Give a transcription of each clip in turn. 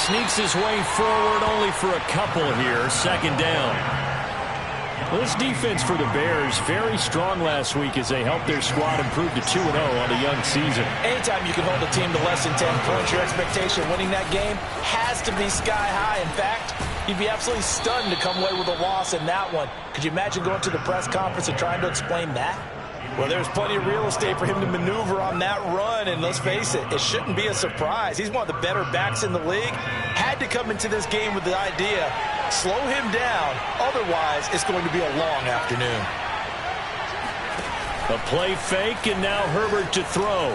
sneaks his way forward only for a couple here. Second down. Well, this defense for the Bears, very strong last week as they helped their squad improve to 2-0 on the young season. Anytime you can hold a team to less than 10 points, your expectation of winning that game has to be sky high. In fact, you'd be absolutely stunned to come away with a loss in that one. Could you imagine going to the press conference and trying to explain that? Well, there's plenty of real estate for him to maneuver on that run, and let's face it, it shouldn't be a surprise. He's one of the better backs in the league. Had to come into this game with the idea, slow him down, otherwise it's going to be a long afternoon. A play fake, and now Herbert to throw.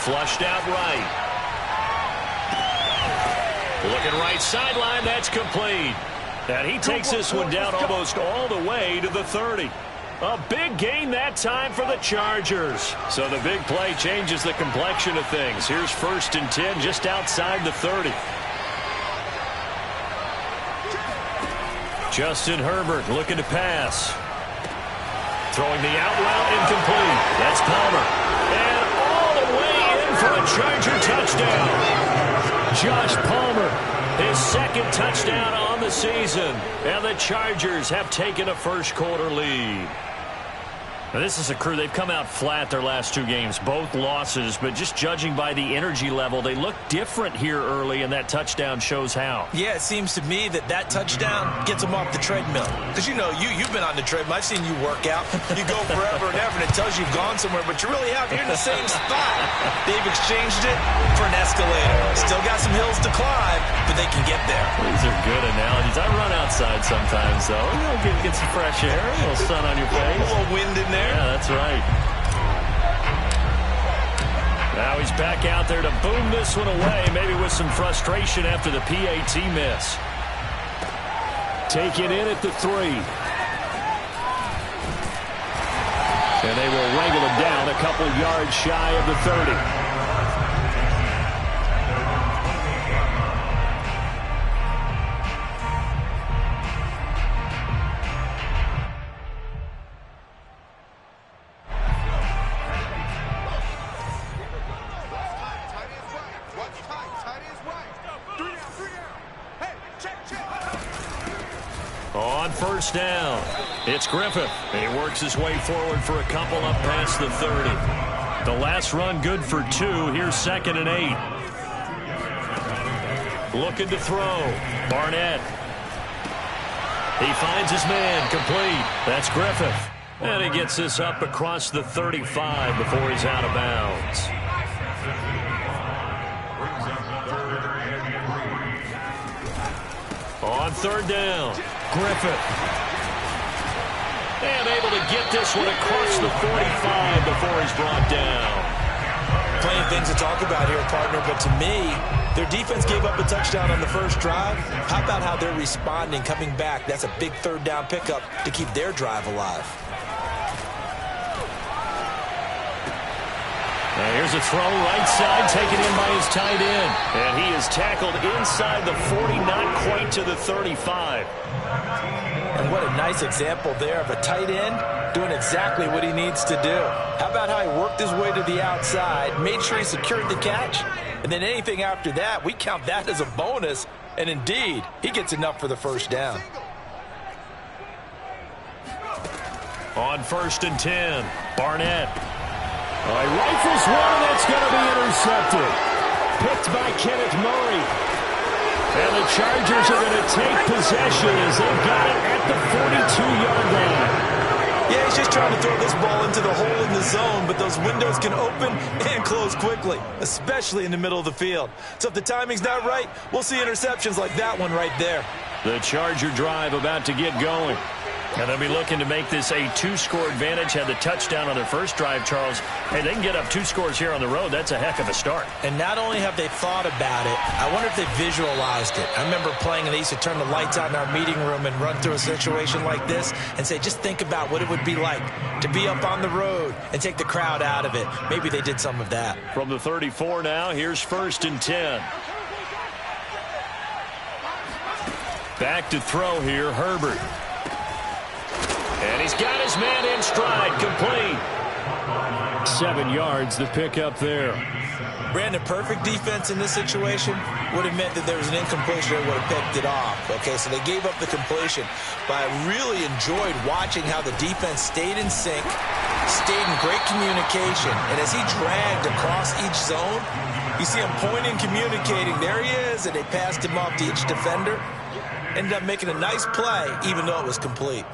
Flushed out right. Looking right sideline, that's complete. And he takes this one down almost all the way to the 30. A big gain that time for the Chargers. So the big play changes the complexion of things. Here's 1st and 10 just outside the 30. Justin Herbert looking to pass. Throwing the out route incomplete. That's Palmer. And all the way in for a Charger touchdown. Josh Palmer, his second touchdown on the season. And the Chargers have taken a first-quarter lead. Now, this is a crew. They've come out flat their last 2 games, both losses, but just judging by the energy level, they look different here early, and that touchdown shows how. Yeah, it seems to me that touchdown gets them off the treadmill. Because, you know, you've been on the treadmill. I've seen you work out. You go forever and ever, and it tells you you've gone somewhere, but you really have. You're in the same spot. They've exchanged it for an escalator. Still got some hills to climb, but they can get there. These are good analogies. I run outside sometimes, though. You know, get some fresh air, a little sun on your face. A little wind in there. Yeah, that's right. Now he's back out there to boom this one away, maybe with some frustration after the PAT miss. Take it in at the 3. And they will wrangle him down a couple yards shy of the 30. On 1st down, it's Griffith. He works his way forward for a couple up past the 30. The last run good for 2. Here's 2nd and 8. Looking to throw. Barnett. He finds his man. Complete. That's Griffith. And he gets this up across the 35 before he's out of bounds. On 3rd down, Griffith. And able to get this one across the 45 before he's brought down. Plenty of things to talk about here, partner, but to me, their defense gave up a touchdown on the first drive. How about how they're responding, coming back? That's a big 3rd down pickup to keep their drive alive. Now here's a throw right side, taken in by his tight end. And he is tackled inside the 40, not quite to the 35. And what a nice example there of a tight end doing exactly what he needs to do. How about how he worked his way to the outside, made sure he secured the catch, and then anything after that, we count that as a bonus. And indeed, he gets enough for the 1st down. On 1st and 10, Barnett. He rifles one, and that's going to be intercepted. Picked by Kenneth Murray. And the Chargers are going to take possession as they've got it at the 42-yard line. Yeah, he's just trying to throw this ball into the hole in the zone, but those windows can open and close quickly, especially in the middle of the field. So if the timing's not right, we'll see interceptions like that one right there. The Charger drive about to get going. And they'll be looking to make this a 2-score advantage. Had the touchdown on their first drive, Charles. Hey, they can get up 2 scores here on the road. That's a heck of a start. And not only have they thought about it, I wonder if they visualized it. I remember playing, and they used to turn the lights out in our meeting room and run through a situation like this and say, just think about what it would be like to be up on the road and take the crowd out of it. Maybe they did some of that. From the 34 now, here's 1st and 10. Back to throw here, Herbert. And he's got his man in stride, complete. 7 yards, the pickup there. Brandon, perfect defense in this situation would have meant that there was an incompletion. They would have picked it off. Okay, so they gave up the completion. But I really enjoyed watching how the defense stayed in sync, stayed in great communication. And as he dragged across each zone, you see him pointing, communicating. There he is, and they passed him off to each defender. Ended up making a nice play, even though it was complete.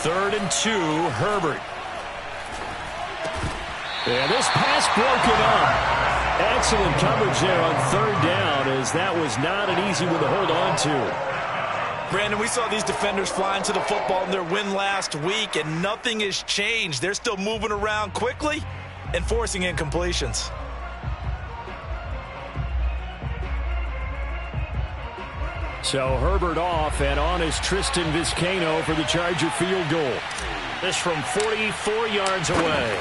Third and 2, Herbert. And this pass broken up. Excellent coverage there on third down, as that was not an easy one to hold on to. Brandon, we saw these defenders flying to the football in their win last week, and nothing has changed. They're still moving around quickly and forcing incompletions. So Herbert off, and on is Tristan Vizcaino for the Charger field goal. This from 44 yards away.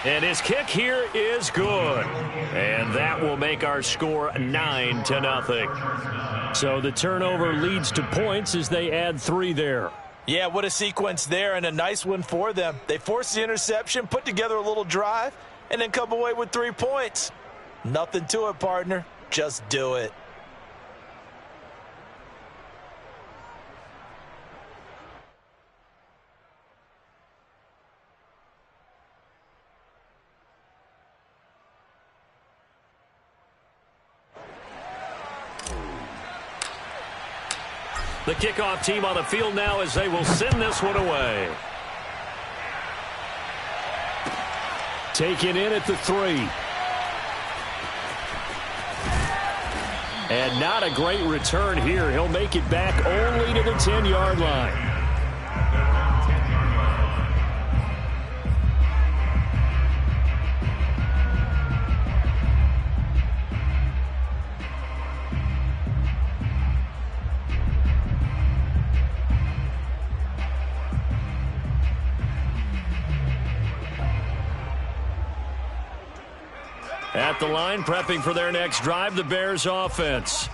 And his kick here is good. And that will make our score 9-0. So the turnover leads to points as they add 3 there. Yeah, what a sequence there, and a nice one for them. They forced the interception, put together a little drive, and then come away with 3 points. Nothing to it, partner. Just do it. The kickoff team on the field now as they will send this one away. Taken in at the 3. And not a great return here. He'll make it back only to the 10-yard line. At the line, prepping for their next drive, the Bears offense.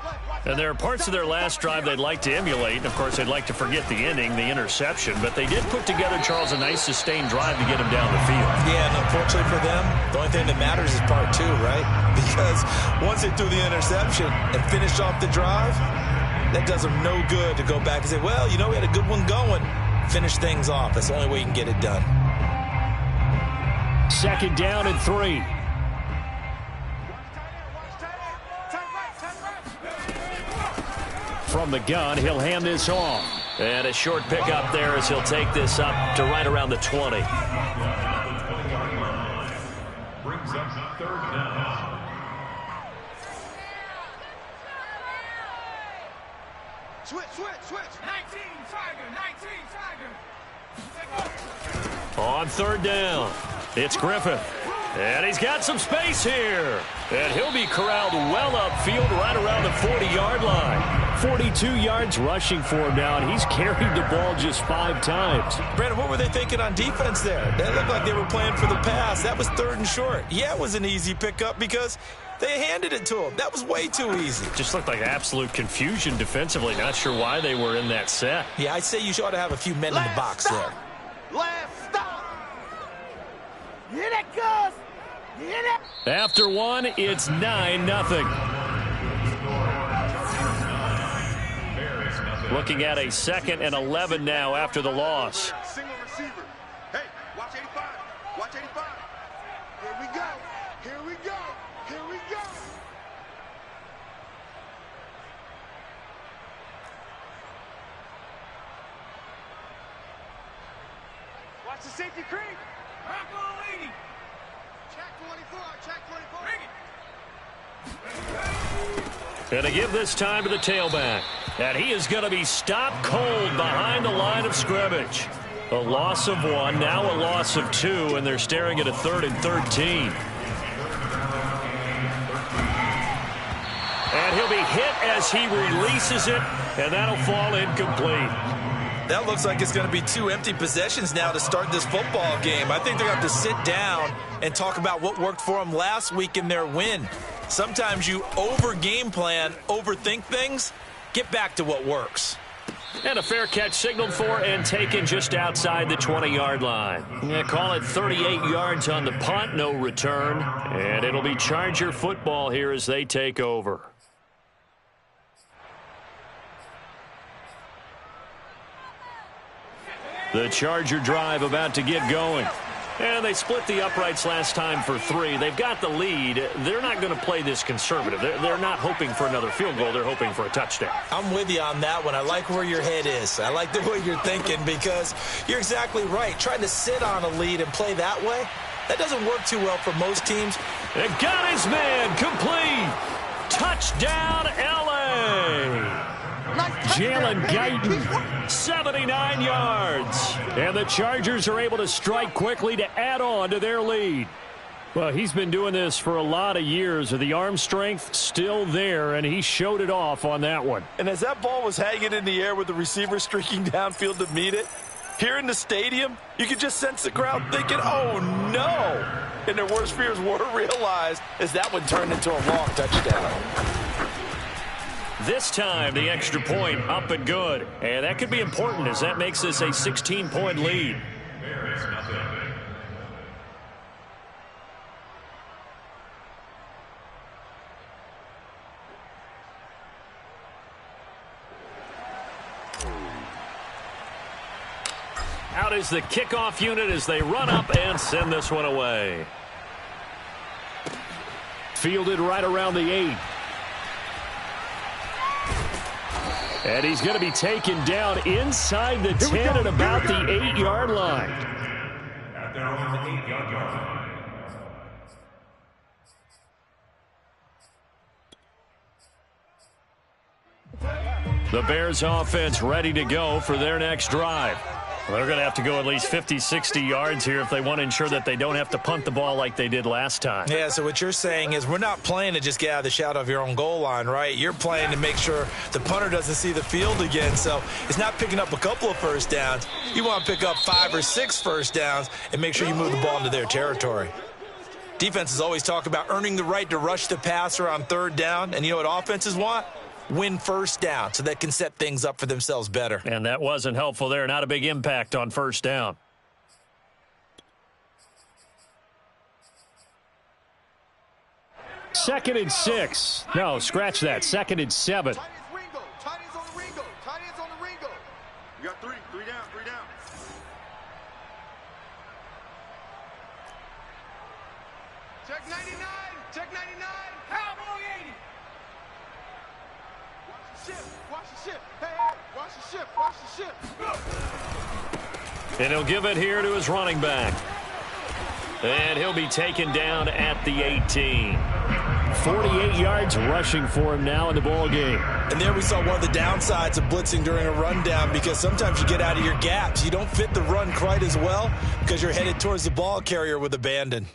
And there are parts of their last drive they'd like to emulate. Of course, they'd like to forget the ending, the interception. But they did put together, Charles, a nice sustained drive to get him down the field. Yeah, and unfortunately for them, the only thing that matters is part 2, right? Because once they threw the interception and finished off the drive, that does them no good to go back and say, well, you know, we had a good one going. Finish things off. That's the only way you can get it done. Second down and 3. From the gun, he'll hand this off. And a short pickup there as he'll take this up to right around the 20. Brings up third down. Switch. 19 Tiger. On third down, it's Griffith. And he's got some space here. And he'll be corralled well upfield right around the 40-yard line. 42 yards rushing for him now, and he's carried the ball just 5 times. Brandon, what were they thinking on defense there? They looked like they were playing for the pass. That was 3rd and short. Yeah, it was an easy pickup because they handed it to him. That was way too easy. Just looked like absolute confusion defensively. Not sure why they were in that set. Yeah, I'd say you ought to have a few men in the box there. Last stop. Here it goes. After 1, it's 9-0. Looking at a 2nd and 11 now after the loss. Single receiver. Hey, watch 85. Watch 85. Here we go. Watch the safety creep. Check 24. And to give this time to the tailback. And he is going to be stopped cold behind the line of scrimmage. A loss of 1, now a loss of 2, and they're staring at a 3rd and 13. And he'll be hit as he releases it, and that'll fall incomplete. That looks like it's going to be 2 empty possessions now to start this football game. I think they're going to have to sit down and talk about what worked for them last week in their win. Sometimes you over-game plan, overthink things. Get back to what works. And a fair catch signaled for and taken just outside the 20-yard line. Yeah, call it 38 yards on the punt, no return. And it'll be Charger football here as they take over. The Charger drive about to get going. And they split the uprights last time for 3. They've got the lead. They're not going to play this conservative. They're not hoping for another field goal. They're hoping for a touchdown. I'm with you on that one. I like where your head is. I like the way you're thinking because you're exactly right. Trying to sit on a lead and play that way, that doesn't work too well for most teams. And got his man complete. Touchdown, L.A. Jalen Guyton, 79 yards. And the Chargers are able to strike quickly to add on to their lead. Well, he's been doing this for a lot of years. The arm strength still there, and he showed it off on that one. And as that ball was hanging in the air with the receiver streaking downfield to meet it, here in the stadium, you could just sense the crowd thinking, oh, no. And their worst fears were realized as that one turned into a long touchdown. This time, the extra point up and good. And that could be important as that makes this a 16-point lead. Out is the kickoff unit as they run up and send this one away. Fielded right around the 8. And he's going to be taken down inside the 10 at about the 8-yard line. At their own 8-yard line. The Bears offense ready to go for their next drive. Well, they're going to have to go at least 50, 60 yards here if they want to ensure that they don't have to punt the ball like they did last time. Yeah, so what you're saying is we're not playing to just get out of the shadow of your own goal line, right? You're playing to make sure the punter doesn't see the field again. So it's not picking up a couple of first downs. You want to pick up 5 or 6 first downs and make sure you move the ball into their territory. Defenses always talk about earning the right to rush the passer on 3rd down. And you know what offenses want? Win first down so they can set things up for themselves better. And that wasn't helpful there. Not a big impact on first down. Second and 6. No, scratch that. Second and 7. Tight ends on the Ringo. Tight ends on the Ringo. You got 3 down, 3 down. Check 99. Check 99. Cowboy 80. Watch the ship. Hey, watch the ship. Watch the ship. And he'll give it here to his running back. And he'll be taken down at the 18. 48 yards rushing for him now in the ball game. And there we saw one of the downsides of blitzing during a rundown because sometimes you get out of your gaps. You don't fit the run quite as well because you're headed towards the ball carrier with abandon.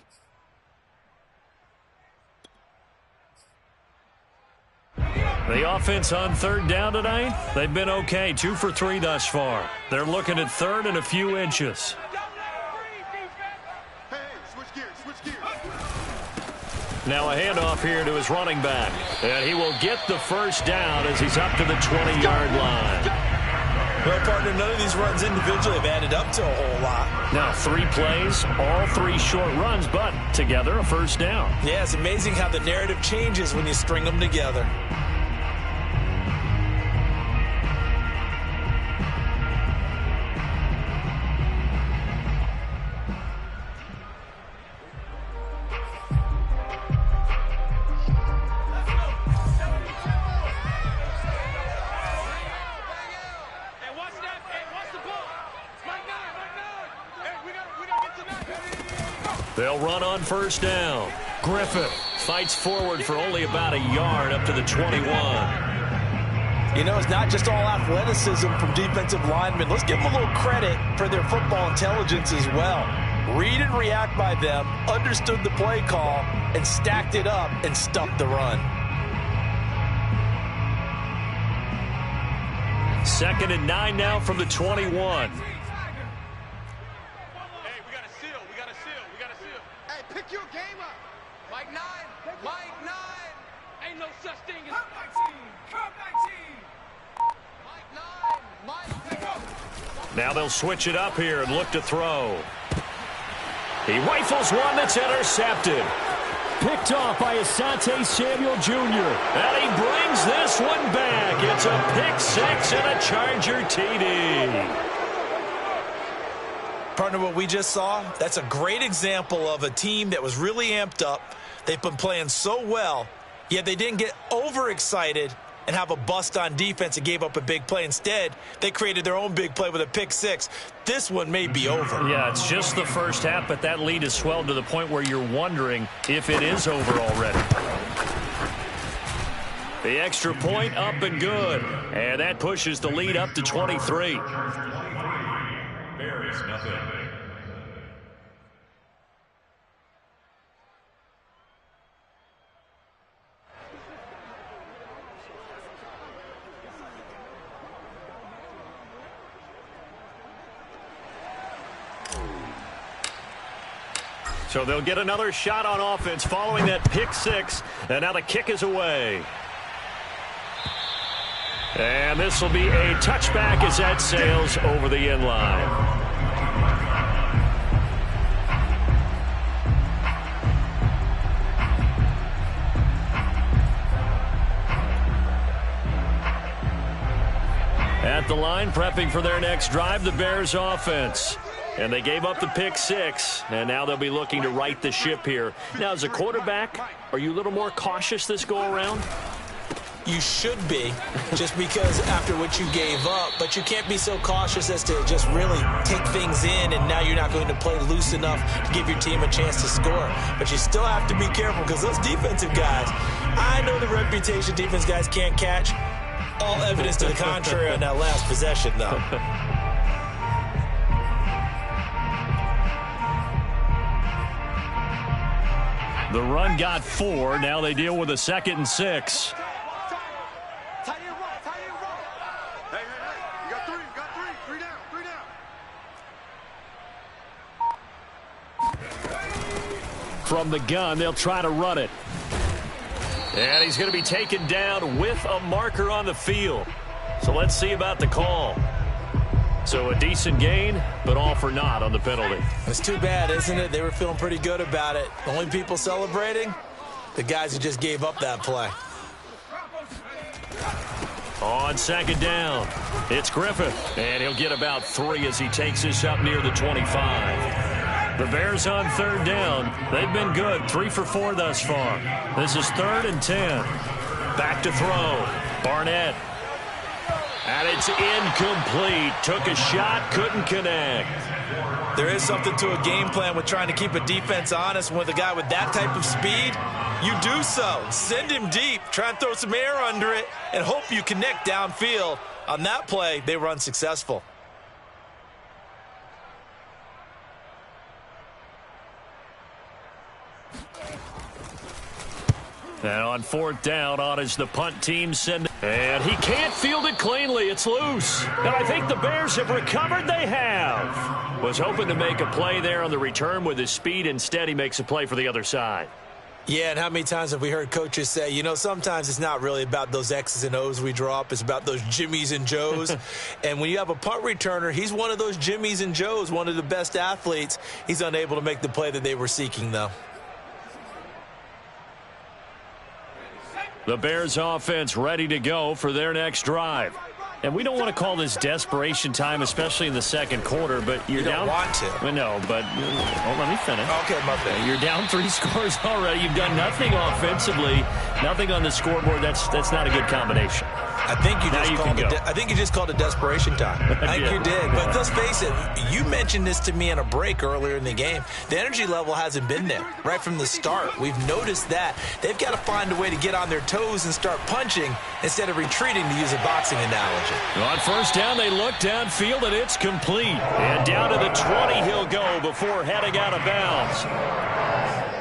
The offense on 3rd down tonight, they've been okay. 2 for 3 thus far. They're looking at 3rd and a few inches. Hey, switch gears. Now a handoff here to his running back. And he will get the first down as he's up to the 20-yard line. Well, partner, none of these runs individually have added up to a whole lot. Now 3 plays, all 3 short runs, but together a first down. Yeah, it's amazing how the narrative changes when you string them together. They'll run on first down. Griffith fights forward for only about a yard up to the 21. You know, it's not just all athleticism from defensive linemen. Let's give them a little credit for their football intelligence as well. Read and react by them, understood the play call, and stacked it up and stuffed the run. 2nd and 9 now from the 21. Pick your game up. Mike 9. Mike 9. Ain't no such thing as Mike 19. Now they'll switch it up here and look to throw. He rifles one that's intercepted. Picked off by Asante Samuel Jr. And he brings this one back. It's a pick six and a Charger TD. Partner, what we just saw, that's a great example of a team that was really amped up. They've been playing so well, yet they didn't get overexcited and have a bust on defense and gave up a big play. Instead, they created their own big play with a pick six. This one may be over. Yeah, it's just the first half, but that lead has swelled to the point where you're wondering if it is over already. The extra point up and good. And that pushes the lead up to 23. Bears nothing. So they'll get another shot on offense following that pick six. And now the kick is away. And this will be a touchback as that sails over the end line. At the line, prepping for their next drive, the Bears offense. And they gave up the pick six, and now they'll be looking to right the ship here. Now, as a quarterback, are you a little more cautious this go-around? You should be, just because after what you gave up, but you can't be so cautious as to just really take things in, and now you're not going to play loose enough to give your team a chance to score. But you still have to be careful because those defensive guys, I know the reputation defense guys can't catch. All evidence to the contrary on that last possession, though. The run got 4. Now they deal with a 2nd and 6. Hey, you got three down. From the gun, they'll try to run it. And he's going to be taken down with a marker on the field. So let's see about the call. So a decent gain, but all for naught on the penalty. It's too bad, isn't it? They were feeling pretty good about it. The only people celebrating, the guys who just gave up that play. On 2nd down, it's Griffith. And he'll get about 3 as he takes this up near the 25. The Bears on 3rd down. They've been good, 3 for 4 thus far. This is 3rd and 10. Back to throw. Barnett. And it's incomplete. Took a shot, couldn't connect. There is something to a game plan with trying to keep a defense honest. With a guy with that type of speed, you do so. Send him deep, try and throw some air under it, and hope you connect downfield. On that play, they were unsuccessful. And on 4th down, on is the punt team send. And he can't field it cleanly. It's loose. And I think the Bears have recovered. They have. Was hoping to make a play there on the return with his speed. Instead, he makes a play for the other side. Yeah, and how many times have we heard coaches say, you know, sometimes it's not really about those X's and O's we draw up. It's about those Jimmies and Joes. And when you have a punt returner, he's one of those Jimmies and Joes, one of the best athletes. He's unable to make the play that they were seeking, though. The Bears offense ready to go for their next drive. And we don't want to call this desperation time, especially in the 2nd quarter, but you're down. You don't want to. Well, no, but let me finish. Okay, my bad. You're down 3 scores already. You've done nothing offensively, nothing on the scoreboard. That's not a good combination. I think you just called it desperation time. I think you did. But let's face it, you mentioned this to me in a break earlier in the game. The energy level hasn't been there right from the start. We've noticed that. They've got to find a way to get on their toes and start punching instead of retreating, to use a boxing analogy. On 1st down, they look downfield, and it's complete. And down to the 20 he'll go before heading out of bounds.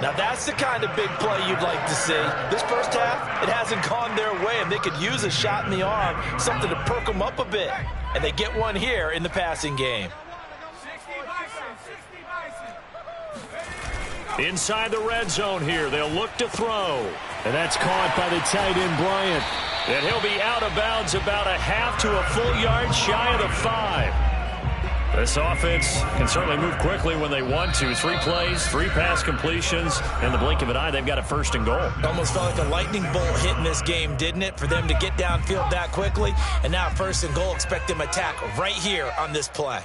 Now, that's the kind of big play you'd like to see. This first half, it hasn't gone their way, and they could use a shot in the arm, something to perk them up a bit. And they get one here in the passing game. Inside the red zone here, they'll look to throw. And that's caught by the tight end, Bryant. And he'll be out of bounds about a half to a full yard shy of the 5. This offense can certainly move quickly when they want to. 3 plays, 3 pass completions. In the blink of an eye, they've got a 1st and goal. Almost felt like a lightning bolt hit in this game, didn't it? For them to get downfield that quickly. And now 1st and goal, expect them to attack right here on this play.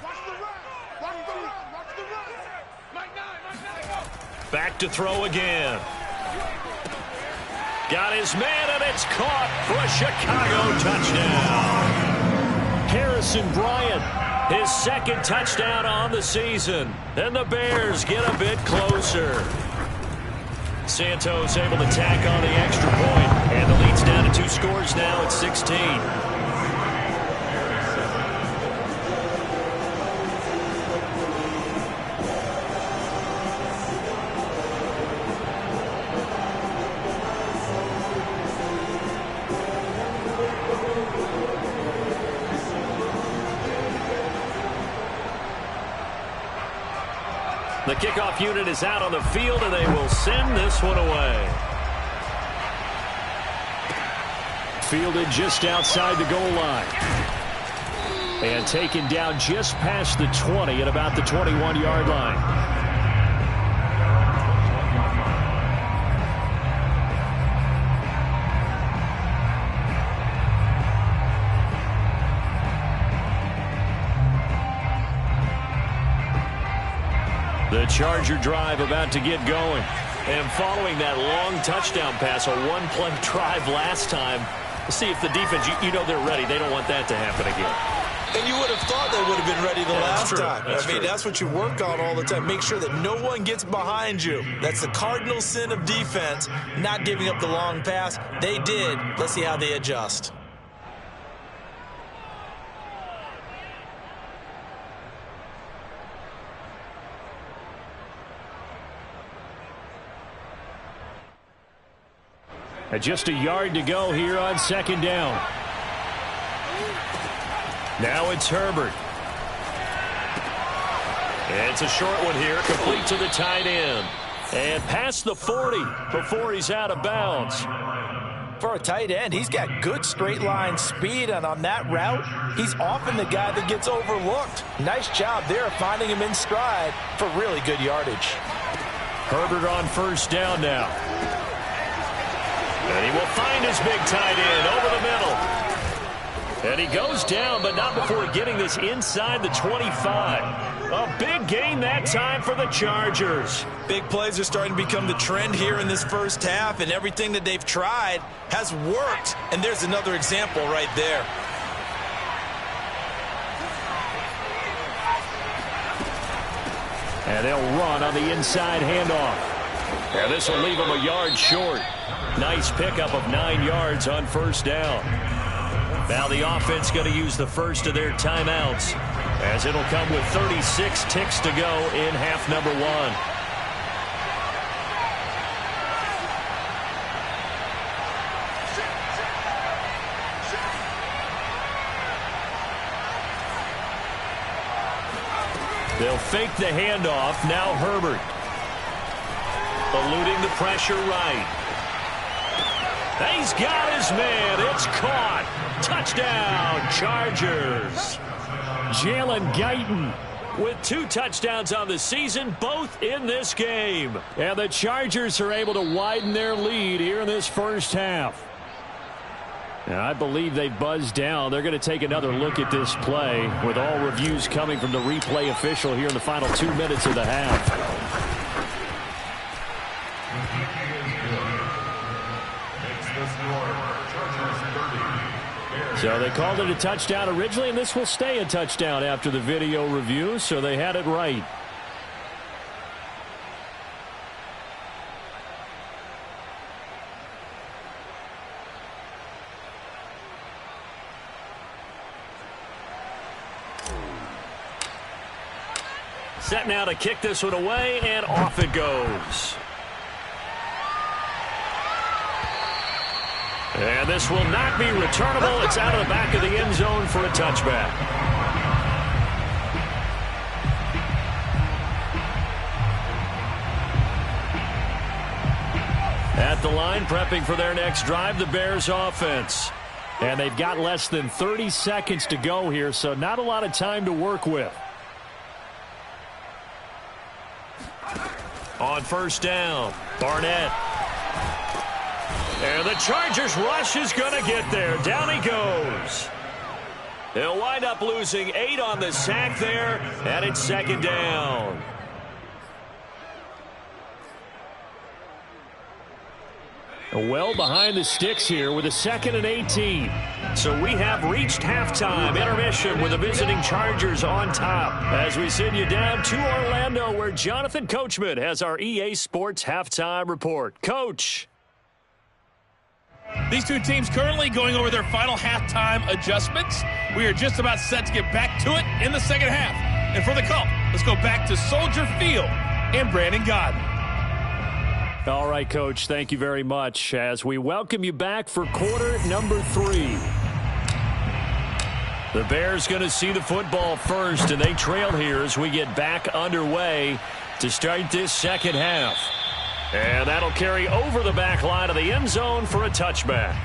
Back to throw again. Got his man, and it's caught for a Chicago touchdown. Harrison Bryant, his 2nd touchdown on the season. And the Bears get a bit closer. Santos able to tack on the extra point, and the lead's down to 2 scores now at 16. The kickoff unit is out on the field, and they will send this one away. Fielded just outside the goal line. And taken down just past the 20 at about the 21-yard line. The Charger drive about to get going. And following that long touchdown pass, a 1-play drive last time, see if the defense, you know they're ready. They don't want that to happen again. And you would have thought they would have been ready the last time. That's what you work on all the time. Make sure that no one gets behind you. That's the cardinal sin of defense, not giving up the long pass. They did. Let's see how they adjust. Just a yard to go here on 2nd down. Now it's Herbert. It's a short one here, complete to the tight end. And past the 40 before he's out of bounds. For a tight end, he's got good straight line speed, and on that route, he's often the guy that gets overlooked. Nice job there finding him in stride for really good yardage. Herbert on 1st down now. And he will find his big tight end over the middle. And he goes down, but not before getting this inside the 25. A big gain that time for the Chargers. Big plays are starting to become the trend here in this first half, and everything that they've tried has worked. And there's another example right there. And they'll run on the inside handoff. And this will leave him a yard short. Nice pickup of 9 yards on 1st down. Now the offense going to use the first of their timeouts, as it'll come with 36 ticks to go in half number 1. They'll fake the handoff. Now Herbert. Eluding the pressure right. He's got his man. It's caught. Touchdown, Chargers. Jalen Guyton with 2 touchdowns on the season, both in this game. And the Chargers are able to widen their lead here in this first half. And I believe they buzzed down. They're going to take another look at this play, with all reviews coming from the replay official here in the final 2 minutes of the half. So they called it a touchdown originally, and this will stay a touchdown after the video review, so they had it right. Set now to kick this one away, and off it goes. And this will not be returnable. It's out of the back of the end zone for a touchback. At the line, prepping for their next drive, the Bears offense. And they've got less than 30 seconds to go here, so not a lot of time to work with. On first down, Barnett. And the Chargers rush is going to get there. Down he goes. They'll wind up losing 8 on the sack there, and it's second down. Well behind the sticks here with a 2nd and 18. So we have reached halftime intermission with the visiting Chargers on top. As we send you down to Orlando where Jonathan Coachman has our EA Sports halftime report. Coach. These two teams currently going over their final halftime adjustments. We are just about set to get back to it in the second half. And for the call, let's go back to Soldier Field and Brandon Godden. All right, Coach, thank you very much as we welcome you back for quarter number 3. The Bears going to see the football first, and they trail here as we get back underway to start this second half. And that'll carry over the back line of the end zone for a touchback.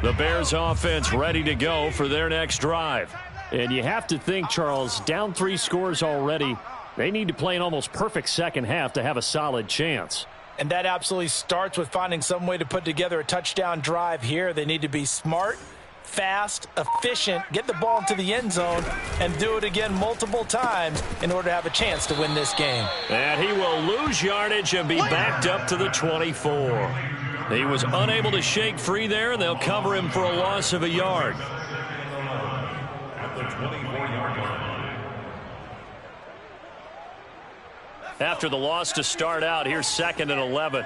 The Bears offense ready to go for their next drive. And you have to think, Charles, down 3 scores already. They need to play an almost perfect second half to have a solid chance. And that absolutely starts with finding some way to put together a touchdown drive here. They need to be smart, fast, efficient, get the ball into the end zone, and do it again multiple times in order to have a chance to win this game. And he will lose yardage and be backed up to the 24. He was unable to shake free there, and they'll cover him for a loss of a yard. At the 24-yard line. After the loss to start out, here's 2nd and 11.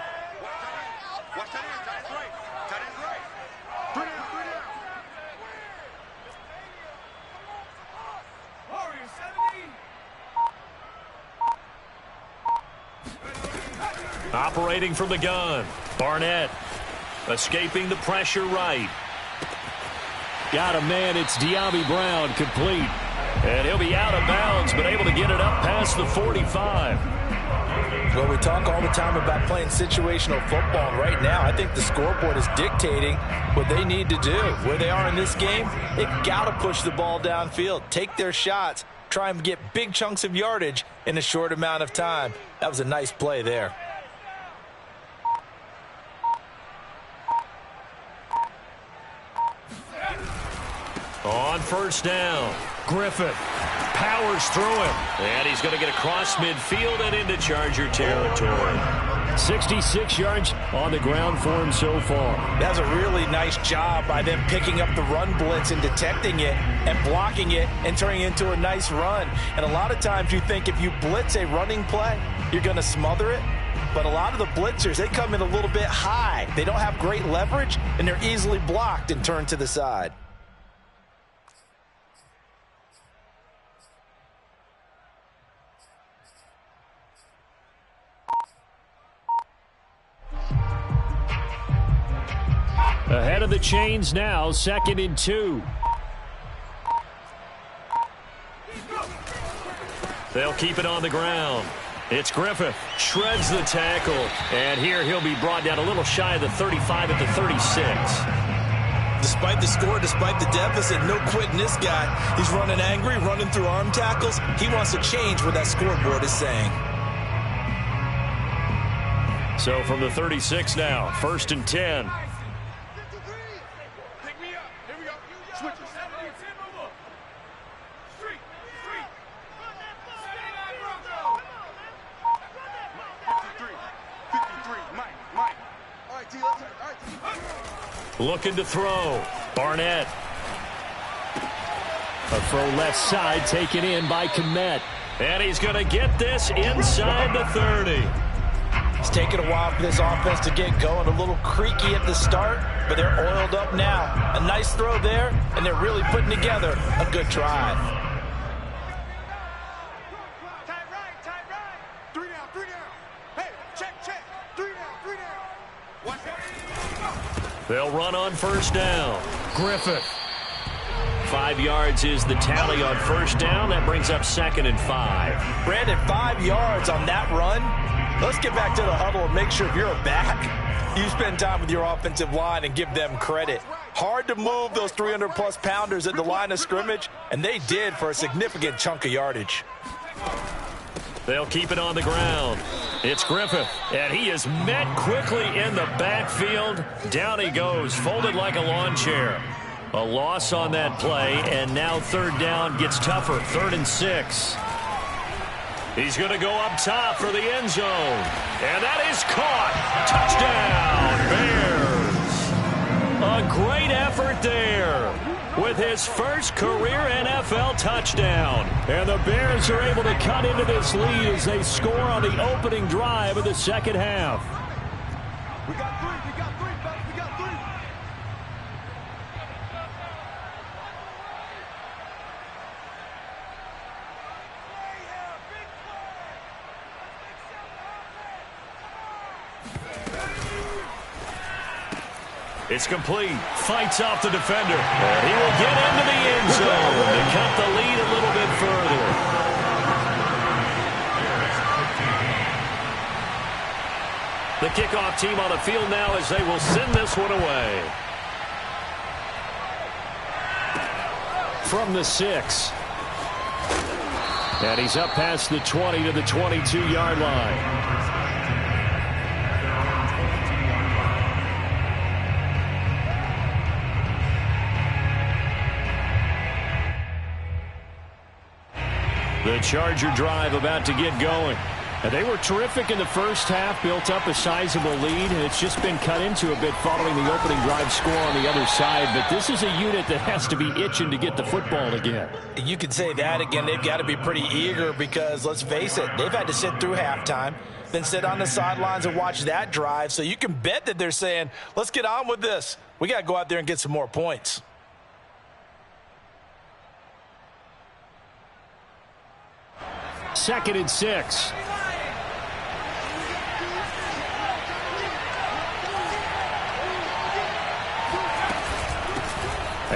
Watch that end, tight end right. Tight end right. 3 down, 3 down. Operating from the gun, Barnett escaping the pressure right. Got a man, it's De'Ami Brown, complete. And he'll be out of bounds, but able to get it up past the 45. Well, we talk all the time about playing situational football. Right now, I think the scoreboard is dictating what they need to do. Where they are in this game, they've got to push the ball downfield, take their shots, try and get big chunks of yardage in a short amount of time. That was a nice play there. On first down, Griffith powers through him. And he's going to get across midfield and into Charger territory. 66 yards on the ground for him so far. That's a really nice job by them picking up the run blitz and detecting it and blocking it and turning it into a nice run. And a lot of times you think if you blitz a running play, you're going to smother it. But a lot of the blitzers, they come in a little bit high. They don't have great leverage, and they're easily blocked and turned to the side. Ahead of the chains now, 2nd and 2. They'll keep it on the ground. It's Griffith. Shreds the tackle. And here he'll be brought down a little shy of the 35 at the 36. Despite the score, despite the deficit, no quitting this guy. He's running angry, running through arm tackles. He wants to change what that scoreboard is saying. So from the 36 now, 1st and 10. Looking to throw. Barnett. A throw left side taken in by Kmet. And he's going to get this inside the 30. It's taken a while for this offense to get going. A little creaky at the start, but they're oiled up now. A nice throw there, and they're really putting together a good drive. Tight right. 3 down, 3 down. Hey, check. 3 down. Watch that. They'll run on first down. Griffith 5 yards is the tally on first down. That brings up 2nd and 5. Brandon, 5 yards on that run. Let's get back to the huddle and make sure if you're a back, you spend time with your offensive line and give them credit. Hard to move those 300-plus pounders at the line of scrimmage, and they did for a significant chunk of yardage. They'll keep it on the ground. It's Griffith, and he is met quickly in the backfield. Down he goes, folded like a lawn chair. A loss on that play, and now 3rd down gets tougher, 3rd and 6. He's going to go up top for the end zone. And that is caught. Touchdown, Bears. A great effort there with his first career NFL touchdown. And the Bears are able to cut into this lead as they score on the opening drive of the second half. We got three, fellas. We got three. It's complete. Fights off the defender. And he will get into the end zone to cut the lead a little bit further. The kickoff team on the field now as they will send this one away. From the 6. And he's up past the 20 to the 22-yard line. The Charger drive about to get going. And they were terrific in the first half, built up a sizable lead, and it's just been cut into a bit following the opening drive score on the other side. But this is a unit that has to be itching to get the football again. You could say that again. They've got to be pretty eager because, let's face it, they've had to sit through halftime, then sit on the sidelines and watch that drive. So you can bet that they're saying, let's get on with this. We got to go out there and get some more points. Second and 6.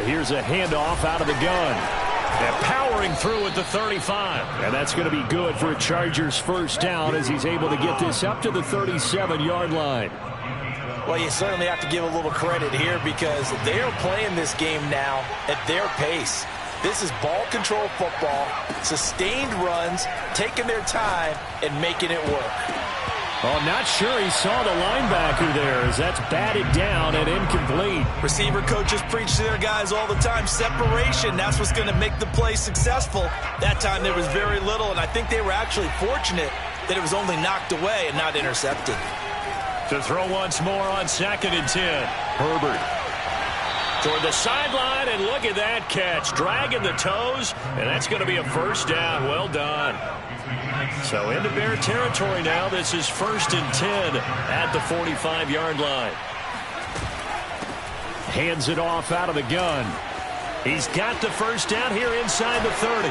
Here's a handoff out of the gun. And powering through at the 35. And that's going to be good for a Chargers first down as he's able to get this up to the 37-yard line. Well, you certainly have to give a little credit here because they are playing this game now at their pace. This is ball control football, sustained runs, taking their time, and making it work. Oh, not sure he saw the linebacker there as that's batted down and incomplete. Receiver coaches preach to their guys all the time. Separation, that's what's going to make the play successful. That time there was very little, and I think they were actually fortunate that it was only knocked away and not intercepted. To throw once more on 2nd and 10. Herbert toward the sideline, and look at that catch. Dragging the toes, and that's going to be a first down. Well done. So into Bear territory now. This is 1st and 10 at the 45-yard line. Hands it off out of the gun. He's got the first down here inside the 30.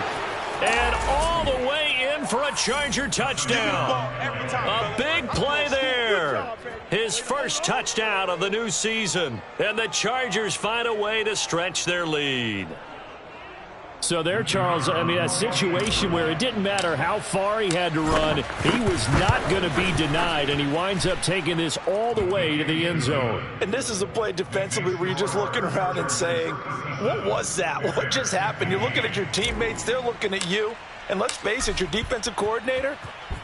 And all the way in for a Charger touchdown. A big play there. His first touchdown of the new season. And the Chargers find a way to stretch their lead. So there, Charles, I mean, a situation where it didn't matter how far he had to run, he was not going to be denied, and he winds up taking this all the way to the end zone. And this is a play defensively where you're just looking around and saying, what was that? What just happened? You're looking at your teammates, they're looking at you, and let's face it, your defensive coordinator,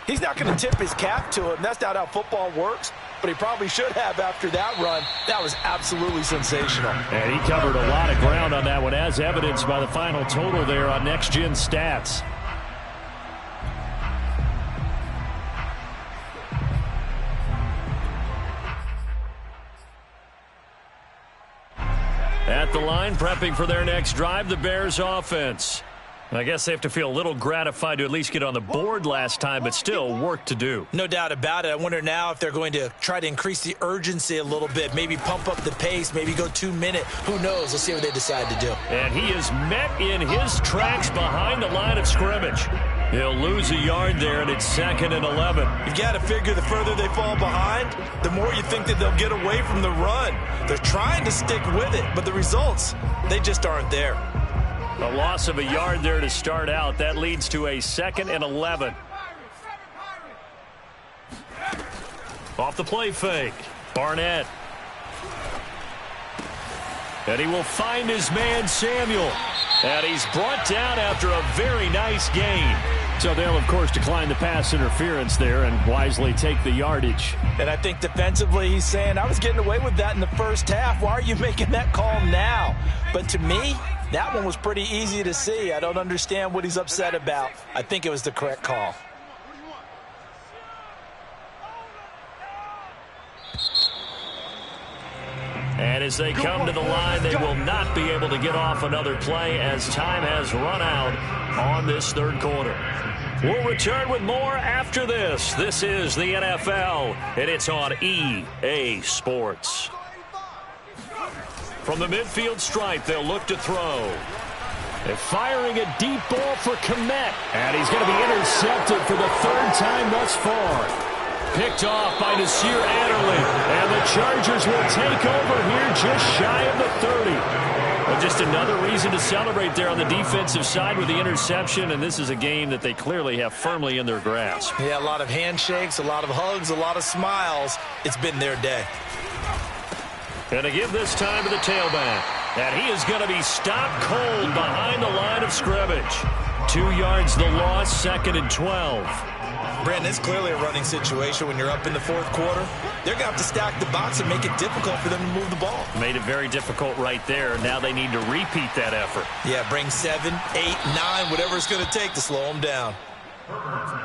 he's not going to tip his cap to him. That's not how football works. But he probably should have after that run. That was absolutely sensational. And he covered a lot of ground on that one, as evidenced by the final total there on Next Gen Stats. At the line, prepping for their next drive, the Bears offense. I guess they have to feel a little gratified to at least get on the board last time, but still work to do. No doubt about it. I wonder now if they're going to try to increase the urgency a little bit, maybe pump up the pace, maybe go 2-minute. Who knows? Let's see what they decide to do. And he is met in his tracks behind the line of scrimmage. He'll lose a yard there, and it's 2nd and 11. You've got to figure the further they fall behind, the more you think that they'll get away from the run. They're trying to stick with it, but the results, they just aren't there. A loss of a yard there to start out. That leads to a 2nd and 11. Off the play fake. Barnett. And he will find his man, Samuel. And he's brought down after a very nice gain. So they'll, of course, decline the pass interference there and wisely take the yardage. And I think defensively he's saying, I was getting away with that in the first half. Why are you making that call now? But to me, that one was pretty easy to see. I don't understand what he's upset about. I think it was the correct call. And as they come to the line, they will not be able to get off another play as time has run out on this third quarter. We'll return with more after this. This is the NFL, and it's on EA Sports. From the midfield stripe, they'll look to throw. They're firing a deep ball for Kmet. And he's going to be intercepted for the 3rd time thus far. Picked off by Nasir Adderley. And the Chargers will take over here just shy of the 30. Well, just another reason to celebrate there on the defensive side with the interception. And this is a game that they clearly have firmly in their grasp. Yeah, a lot of handshakes, a lot of hugs, a lot of smiles. It's been their day. And to give this time to the tailback. And he is going to be stopped cold behind the line of scrimmage. 2 yards the loss, 2nd and 12. Brandon, it's clearly a running situation when you're up in the 4th quarter. They're going to have to stack the box and make it difficult for them to move the ball. Made it very difficult right there. Now they need to repeat that effort. Yeah, bring 7, 8, 9, whatever it's going to take to slow them down.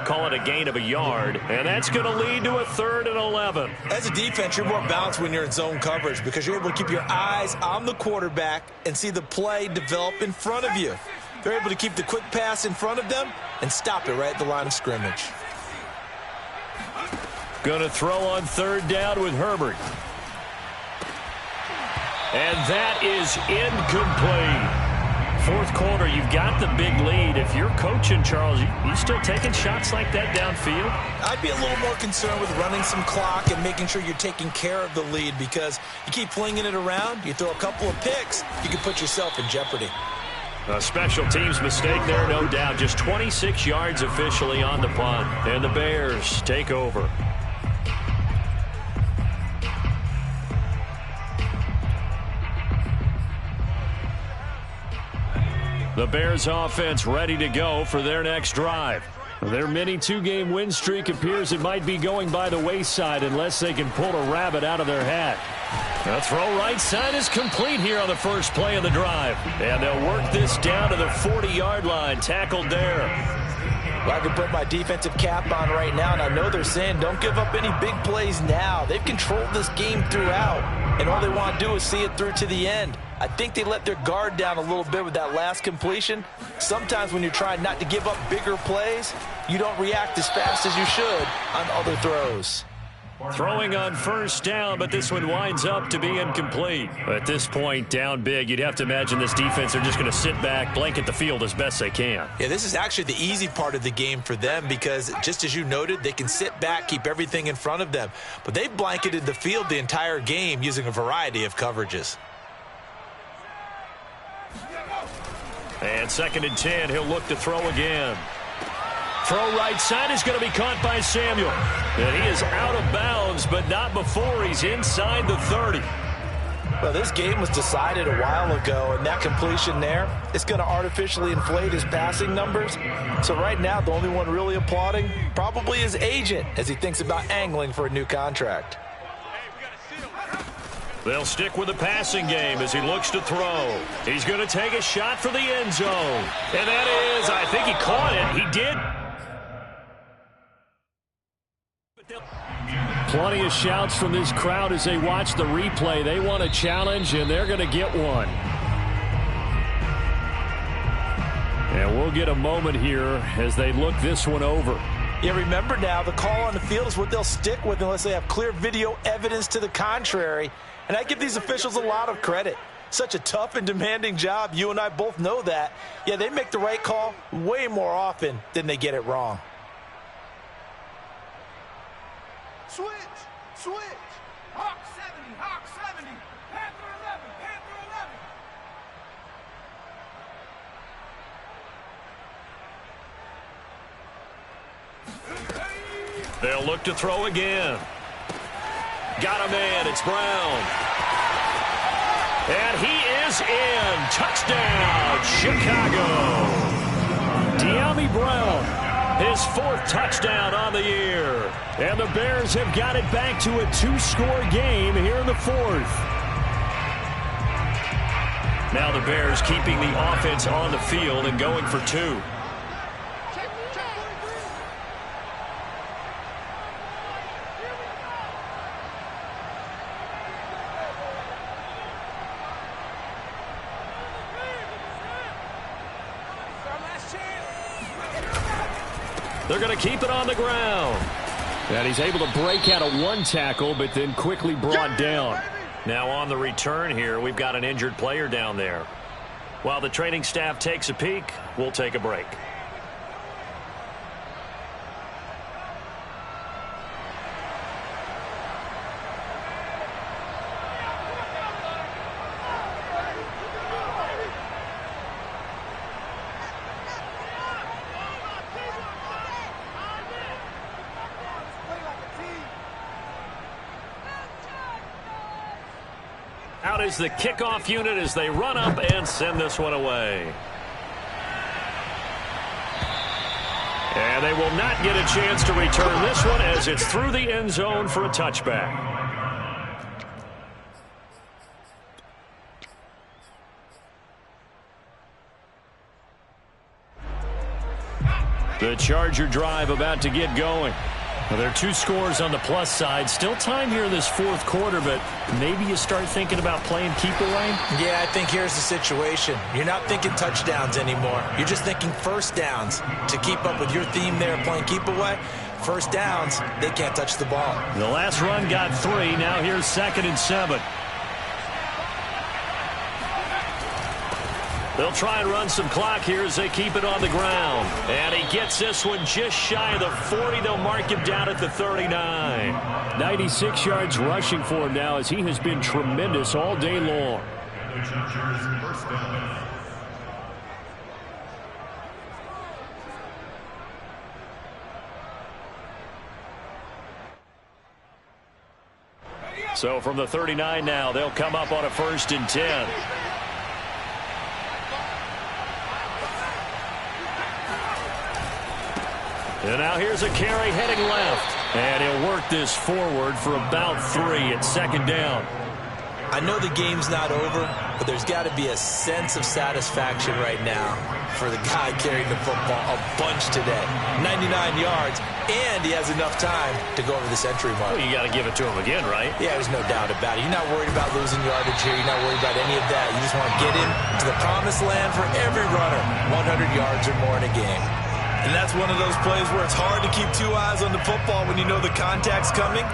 Call it a gain of a yard, and that's going to lead to a 3rd and 11. As a defense, you're more balanced when you're in zone coverage because you're able to keep your eyes on the quarterback and see the play develop in front of you. They're able to keep the quick pass in front of them and stop it right at the line of scrimmage. Going to throw on 3rd down with Herbert. And that is incomplete. 4th quarter, you've got the big lead. If you're coaching, Charles, you still taking shots like that downfield? I'd be a little more concerned with running some clock and making sure you're taking care of the lead because you keep flinging it around, you throw a couple of picks, you can put yourself in jeopardy. A special teams mistake there, no doubt. Just 26 yards officially on the punt. And the Bears take over. The Bears offense ready to go for their next drive. Their mini 2-game win streak appears it might be going by the wayside unless they can pull a rabbit out of their hat. The throw right side is complete here on the first play of the drive. And they'll work this down to the 40-yard line. Tackled there. Well, I can put my defensive cap on right now, and I know they're saying don't give up any big plays now. They've controlled this game throughout, and all they want to do is see it through to the end. I think they let their guard down a little bit with that last completion. Sometimes when you're trying not to give up bigger plays, you don't react as fast as you should on other throws. Throwing on 1st down, but this one winds up to be incomplete. At this point, down big, you'd have to imagine this defense are just going to sit back, blanket the field as best they can. Yeah, this is actually the easy part of the game for them because, just as you noted, they can sit back, keep everything in front of them. But they've blanketed the field the entire game using a variety of coverages. And 2nd and 10, he'll look to throw again. Throw right side is going to be caught by Samuel. And he is out of bounds, but not before he's inside the 30. Well, this game was decided a while ago, and that completion there is going to artificially inflate his passing numbers. So right now, the only one really applauding probably his agent as he thinks about angling for a new contract. They'll stick with the passing game as he looks to throw. He's going to take a shot for the end zone. And that is, I think he caught it. He did. Plenty of shouts from this crowd as they watch the replay. They want a challenge, and they're going to get one. And we'll get a moment here as they look this one over. Yeah, remember now, the call on the field is what they'll stick with unless they have clear video evidence to the contrary. And I give these officials a lot of credit. Such a tough and demanding job. You and I both know that. Yeah, they make the right call way more often than they get it wrong. Switch! Switch! Hawk 70! Hawk 70! Panther 11! Panther They'll look to throw again. Got a man. It's Brown. And he is in. Touchdown, Chicago. De'Ami Brown, his 4th touchdown on the year. And the Bears have got it back to a 2-score game here in the 4th. Now the Bears keeping the offense on the field and going for 2. They're going to keep it on the ground. And he's able to break out of 1 tackle, but then quickly brought down. Now on the return here, we've got an injured player down there. While the training staff takes a peek, we'll take a break. Out is the kickoff unit as they run up and send this one away. And they will not get a chance to return this one as it's through the end zone for a touchback. The Charger drive about to get going. Well, there are 2 scores on the plus side. Still time here in this 4th quarter, but maybe you start thinking about playing keep away? Yeah, I think here's the situation. You're not thinking touchdowns anymore. You're just thinking first downs. To keep up with your theme there, playing keep away, first downs, they can't touch the ball. The last run got 3. Now here's 2nd and 7. They'll try and run some clock here as they keep it on the ground. And he gets this one just shy of the 40. They'll mark him down at the 39. 96 yards rushing for him now as he has been tremendous all day long. So from the 39 now, they'll come up on a 1st and 10. And now here's a carry heading left. And he'll work this forward for about 3 at 2nd down. I know the game's not over, but there's got to be a sense of satisfaction right now for the guy carrying the football a bunch today. 99 yards, and he has enough time to go over the century mark. Well, you got to give it to him again, right? Yeah, there's no doubt about it. You're not worried about losing yardage here. You're not worried about any of that. You just want to get him to the promised land for every runner, 100 yards or more in a game. And that's one of those plays where it's hard to keep 2 eyes on the football when you know the contact's coming,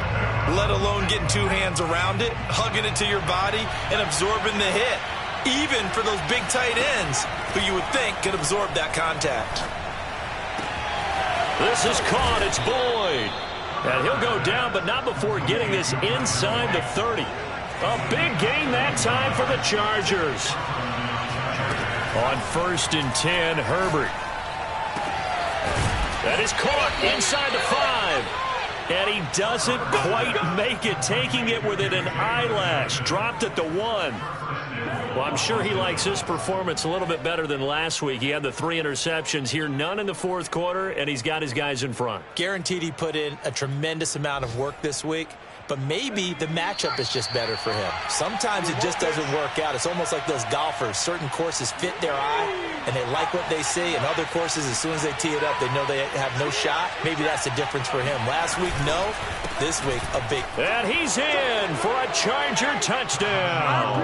let alone getting 2 hands around it, hugging it to your body, and absorbing the hit, even for those big tight ends who you would think could absorb that contact. This is caught. It's Boyd. And he'll go down, but not before getting this inside the 30. A big gain that time for the Chargers. On 1st and 10, Herbert. That is caught inside the 5. And he doesn't quite make it, taking it within an eyelash. Dropped at the 1. Well, I'm sure he likes his performance a little bit better than last week. He had the 3 interceptions here, none in the 4th quarter, and he's got his guys in front. Guaranteed he put in a tremendous amount of work this week, but maybe the matchup is just better for him. Sometimes it just doesn't work out. It's almost like those golfers. Certain courses fit their eye, and they like what they see, and other courses, as soon as they tee it up, they know they have no shot. Maybe that's the difference for him. Last week, no. This week, a big. And he's in for a Charger touchdown.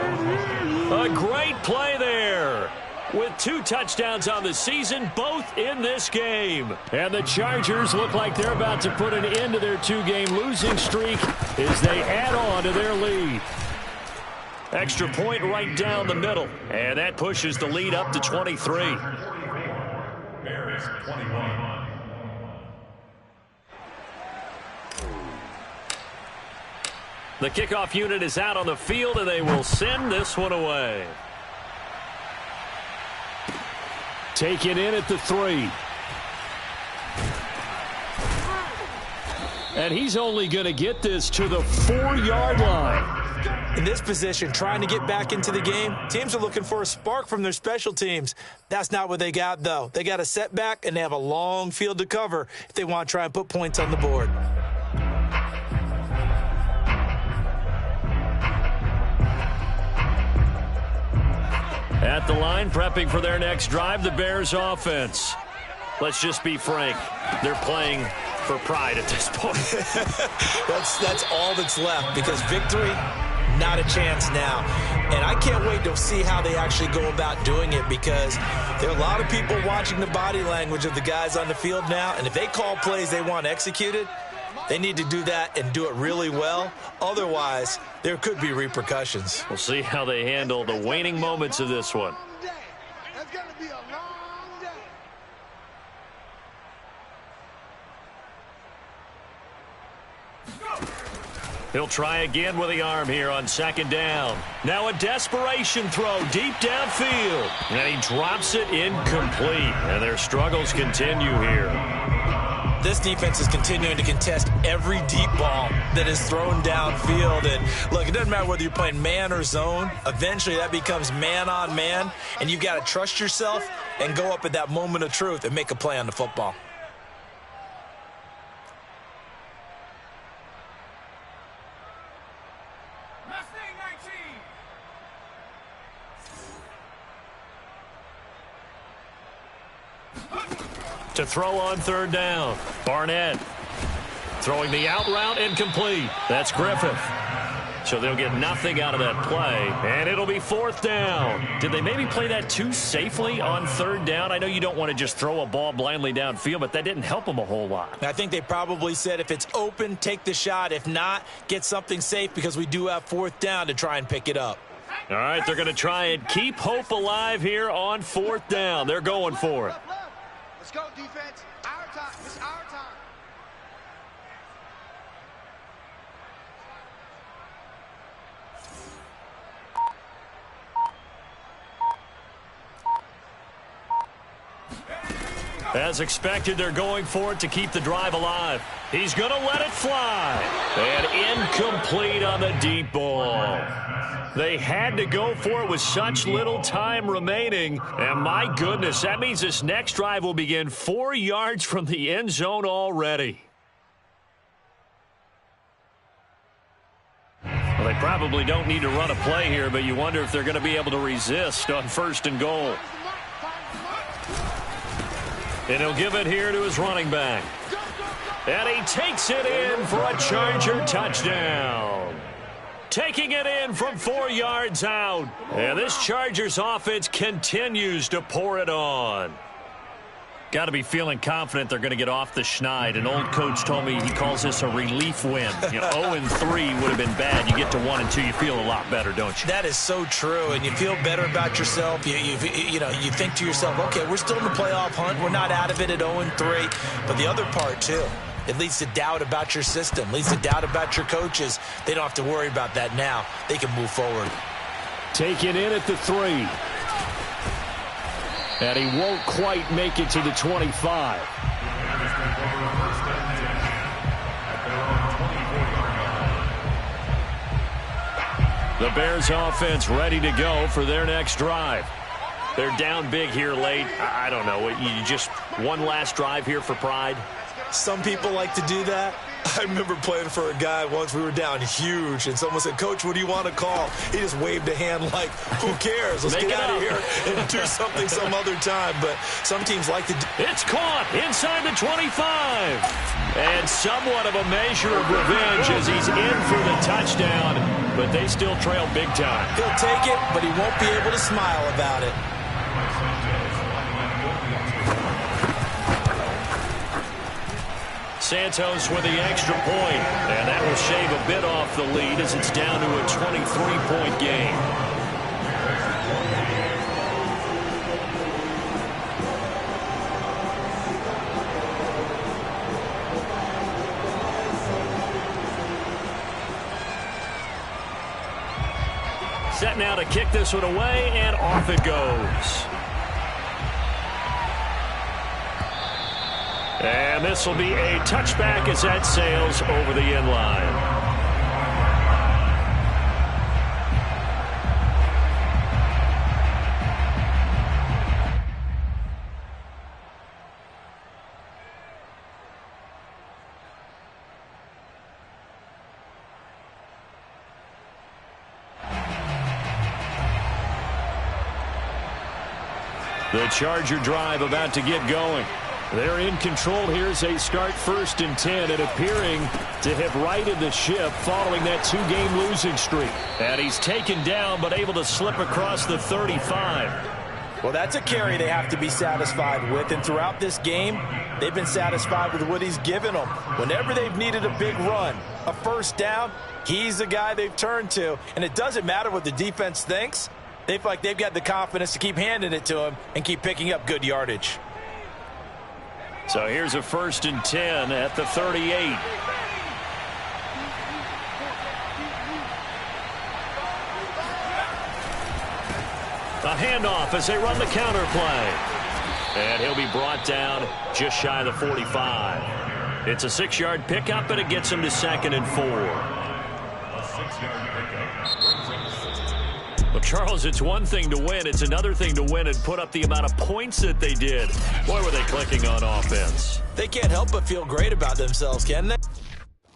A great play there. With 2 touchdowns on the season, both in this game. And the Chargers look like they're about to put an end to their 2-game losing streak as they add on to their lead. Extra point right down the middle. And that pushes the lead up to 23. Bears 21. The kickoff unit is out on the field, and they will send this one away. Taken in at the 3. And he's only going to get this to the 4-yard line. In this position, trying to get back into the game, teams are looking for a spark from their special teams. That's not what they got, though. They got a setback, and they have a long field to cover if they want to try and put points on the board. At the line, prepping for their next drive, the Bears offense. Let's just be frank. They're playing for pride at this point. That's all that's left, because victory, not a chance now. And I can't wait to see how they actually go about doing it, because there are a lot of people watching the body language of the guys on the field now, and if they call plays they want executed, they need to do that and do it really well. Otherwise, there could be repercussions. We'll see how they handle the waning moments of this one. That's going to be a long day. He'll try again with the arm here on 2nd down. Now a desperation throw deep downfield. And he drops it incomplete. And their struggles continue here. This defense is continuing to contest every deep ball that is thrown downfield. And look, it doesn't matter whether you're playing man or zone. Eventually that becomes man on man. And you've got to trust yourself and go up at that moment of truth and make a play on the football. To throw on 3rd down. Barnett throwing the out route incomplete. That's Griffith. So they'll get nothing out of that play, and it'll be 4th down. Did they maybe play that too safely on 3rd down? I know you don't want to just throw a ball blindly downfield, but that didn't help them a whole lot. I think they probably said if it's open, take the shot. If not, get something safe, because we do have 4th down to try and pick it up. All right, they're going to try and keep hope alive here on 4th down. They're going for it. Let's go, defense. Our time. It's our time. As expected, they're going for it to keep the drive alive. He's going to let it fly. And incomplete on the deep ball. They had to go for it with such little time remaining. And my goodness, that means this next drive will begin 4 yards from the end zone already. Well, they probably don't need to run a play here, but you wonder if they're going to be able to resist on 1st and goal. And he'll give it here to his running back. And he takes it in for a Charger touchdown. Taking it in from 4 yards out. And this Chargers offense continues to pour it on. Got to be feeling confident they're going to get off the schneid. An old coach told me he calls this a relief win. 0-3 would have been bad. You get to 1-2, you feel a lot better, don't you? That is so true, and you feel better about yourself. You think to yourself, okay, we're still in the playoff hunt. We're not out of it at 0-3. But the other part, too, it leads to doubt about your system, leads to doubt about your coaches. They don't have to worry about that now. They can move forward. Taken in at the 3. And he won't quite make it to the 25. The Bears offense ready to go for their next drive. They're down big here late. I don't know. You just one last drive here for pride? Some people like to do that. I remember playing for a guy once. We were down huge, and someone said, "Coach, what do you want to call?" He just waved a hand like, who cares? Let's get out of here and do something some other time. But some teams like to do. It's caught inside the 25. And somewhat of a measure of revenge as he's in for the touchdown. But they still trail big time. He'll take it, but he won't be able to smile about it. Santos with the extra point, and that will shave a bit off the lead as it's down to a 23-point game. Set now to kick this one away, and off it goes. And this will be a touchback as that sails over the end line. The Charger drive about to get going. They're in control here as they start 1st and 10 and appearing to have righted the ship following that 2-game losing streak. And he's taken down but able to slip across the 35. Well, that's a carry they have to be satisfied with. And throughout this game, they've been satisfied with what he's given them. Whenever they've needed a big run, a first down, he's the guy they've turned to. And it doesn't matter what the defense thinks. They feel like they've got the confidence to keep handing it to him and keep picking up good yardage. So here's a 1st and 10 at the 38. A handoff as they run the counter play. And he'll be brought down just shy of the 45. It's a 6-yard pickup, and it gets him to 2nd and 4. A 6-yard pickup. Well, Charles, it's one thing to win. It's another thing to win and put up the amount of points that they did. Boy, were they clicking on offense. They can't help but feel great about themselves, can they?